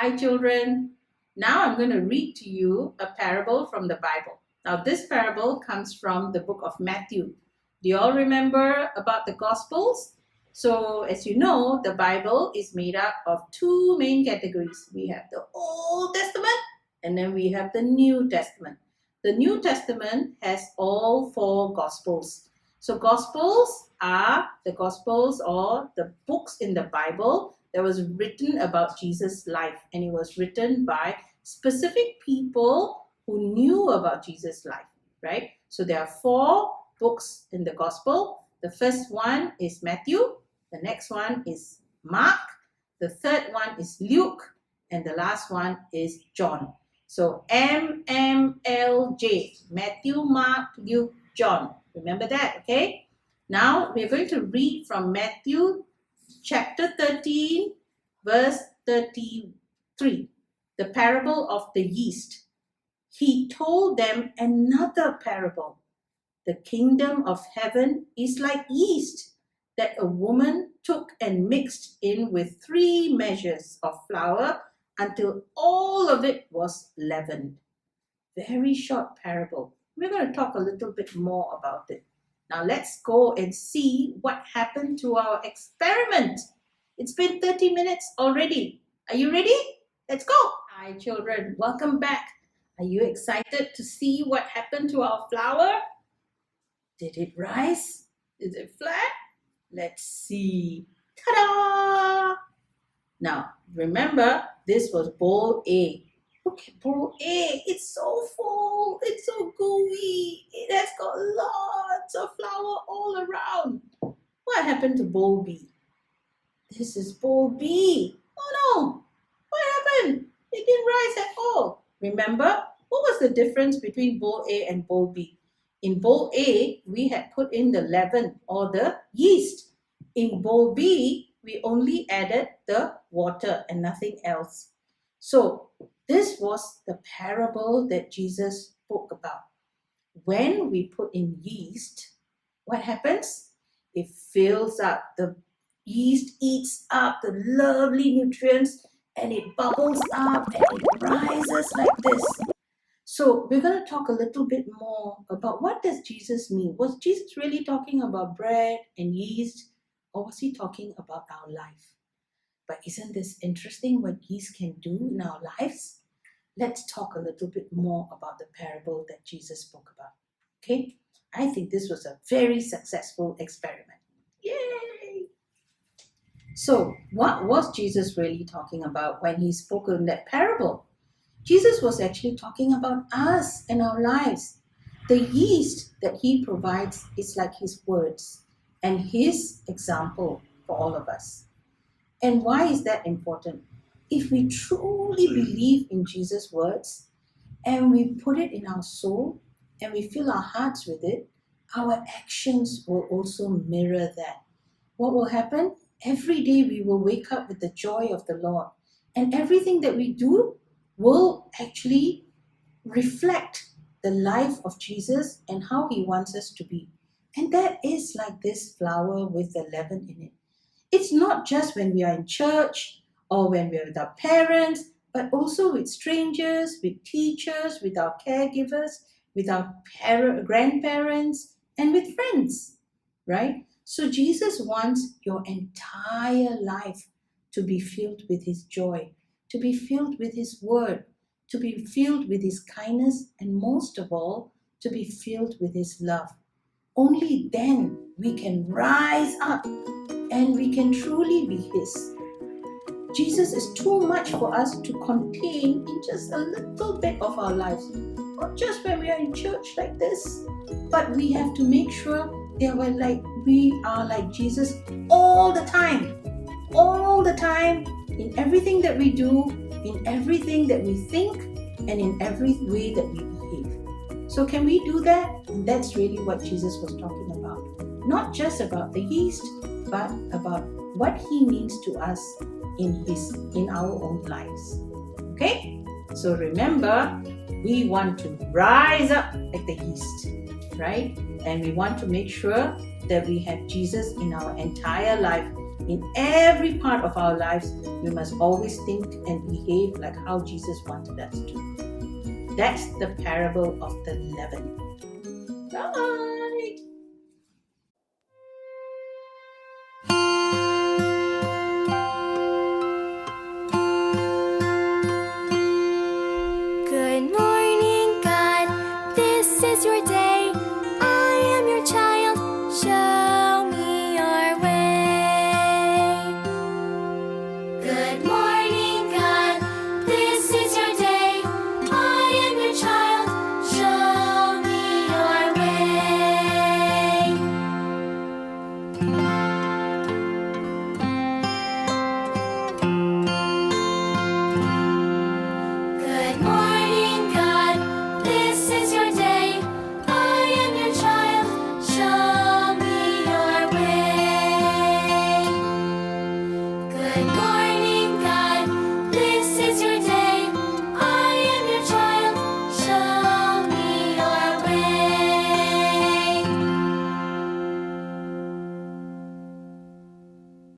Hi children, now I'm going to read to you a parable from the Bible. Now this parable comes from the book of Matthew. Do you all remember about the Gospels? So as you know, the Bible is made up of two main categories. We have the Old Testament and then we have the New Testament. The New Testament has all four Gospels. So Gospels are the Gospels or the books in the Bible that was written about Jesus' life, and it was written by specific people who knew about Jesus' life, right? So there are four books in the Gospel. The first one is Matthew, the next one is Mark, the third one is Luke, and the last one is John. So MMLJ, Matthew, Mark, Luke, John. Remember that, okay? Now we're going to read from Matthew chapter 13, verse 33, the parable of the yeast. He told them another parable. The kingdom of heaven is like yeast that a woman took and mixed in with 3 measures of flour until all of it was leavened. Very short parable. We're going to talk a little bit more about it. Now let's go and see what happened to our experiment. It's been 30 minutes already. Are you ready? Let's go. Hi children, welcome back. Are you excited to see what happened to our flour? Did it rise? Is it flat? Let's see. Ta-da! Now remember, this was bowl A. Look at bowl A. It's so full. It's so gooey. It has got lots of flour all around. What happened to bowl B? This is bowl B. Oh no. What happened? It didn't rise at all. Remember, what was the difference between bowl A and bowl B? In bowl A, we had put in the leaven or the yeast. In bowl B, we only added the water and nothing else. So this was the parable that Jesus spoke about. When we put in yeast, what happens? It fills up. The yeast eats up the lovely nutrients and it bubbles up and it rises like this. So we're going to talk a little bit more about what does Jesus mean. Was Jesus really talking about bread and yeast, or was he talking about our life? But isn't this interesting what yeast can do in our lives? Let's talk a little bit more about the parable that Jesus spoke about. Okay? I think this was a very successful experiment. Yay! So, what was Jesus really talking about when he spoke in that parable? Jesus was actually talking about us and our lives. The yeast that he provides is like his words and his example for all of us. And why is that important? If we truly believe in Jesus' words and we put it in our soul and we fill our hearts with it, our actions will also mirror that. What will happen? Every day we will wake up with the joy of the Lord, and everything that we do will actually reflect the life of Jesus and how he wants us to be. And that is like this flour with the leaven in it. It's not just when we are in church or when we're with our parents, but also with strangers, with teachers, with our caregivers, with our grandparents, and with friends, right? So Jesus wants your entire life to be filled with his joy, to be filled with his word, to be filled with his kindness, and most of all, to be filled with his love. Only then we can rise up and we can truly be his. Jesus is too much for us to contain in just a little bit of our lives. Not just when we are in church like this, but we have to make sure that we are like Jesus all the time. All the time, in everything that we do, in everything that we think, and in every way that we behave. So can we do that? And that's really what Jesus was talking about. Not just about the yeast, but about what he means to us in our own lives. Okay? So remember, we want to rise up like the yeast, right? And we want to make sure that we have Jesus in our entire life In every part of our lives, we must always think and behave like how Jesus wanted us to. That's the parable of the leaven. Bye. Good morning, God. This is your day. I am your child. Show me your way. Good morning, God. This is your day. I am your child. Show me your way. Good morning, God. This is your day. I am your child. Show me your way. Good morning.